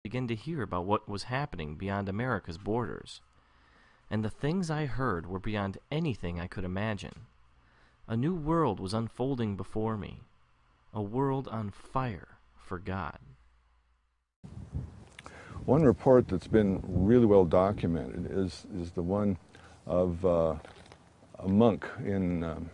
begin to hear about what was happening beyond America's borders. And the things I heard were beyond anything I could imagine. A new world was unfolding before me, a world on fire for God. One report that's been really well documented is the one of a monk in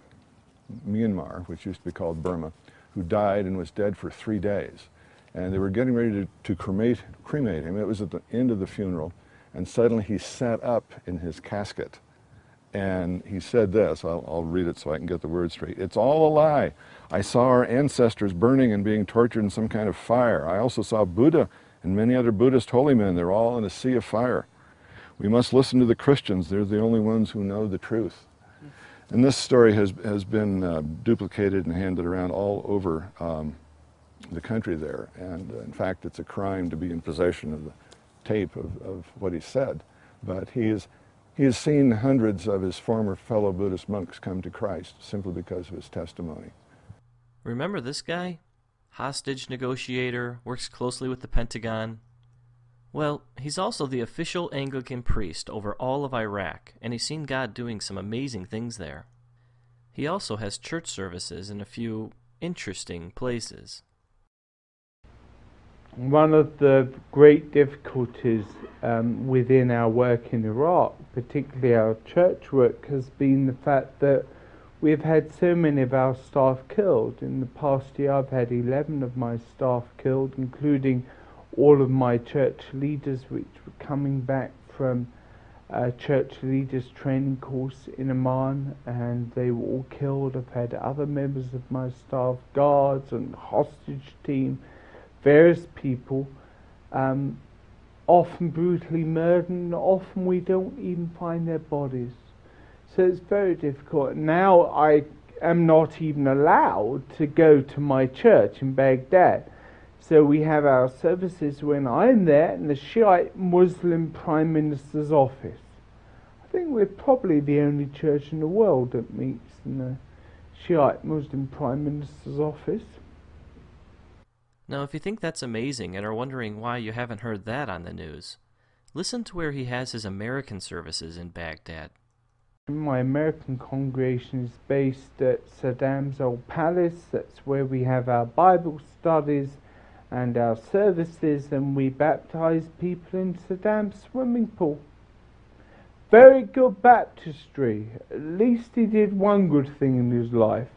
Myanmar, which used to be called Burma, who died and was dead for 3 days. And they were getting ready to cremate him. It was at the end of the funeral, and suddenly he sat up in his casket. And he said this, I'll read it so I can get the words straight. "It's all a lie. I saw our ancestors burning and being tortured in some kind of fire. I also saw Buddha and many other Buddhist holy men. They're all in a sea of fire. We must listen to the Christians. They're the only ones who know the truth." And this story has been duplicated and handed around all over the country there. And in fact, it's a crime to be in possession of the tape of what he said. But he has seen hundreds of his former fellow Buddhist monks come to Christ simply because of his testimony. Remember this guy? Hostage negotiator, works closely with the Pentagon. Well, he's also the official Anglican priest over all of Iraq, and he's seen God doing some amazing things there. He also has church services in a few interesting places. One of the great difficulties within our work in Iraq, particularly our church work, has been the fact that we've had so many of our staff killed. In the past year, I've had 11 of my staff killed, including all of my church leaders, which were coming back from a church leaders training course in Oman, and they were all killed. I've had other members of my staff, guards and hostage team, various people, often brutally murdered, and often we don't even find their bodies. So it's very difficult. Now I am not even allowed to go to my church in Baghdad. So we have our services when I'm there in the Shiite Muslim Prime Minister's office. I think we're probably the only church in the world that meets in the Shiite Muslim Prime Minister's office. Now, if you think that's amazing and are wondering why you haven't heard that on the news, listen to where he has his American services in Baghdad. My American congregation is based at Saddam's old palace. That's where we have our Bible studies and our services, and we baptize people in Saddam's swimming pool. Very good baptistry. At least he did one good thing in his life.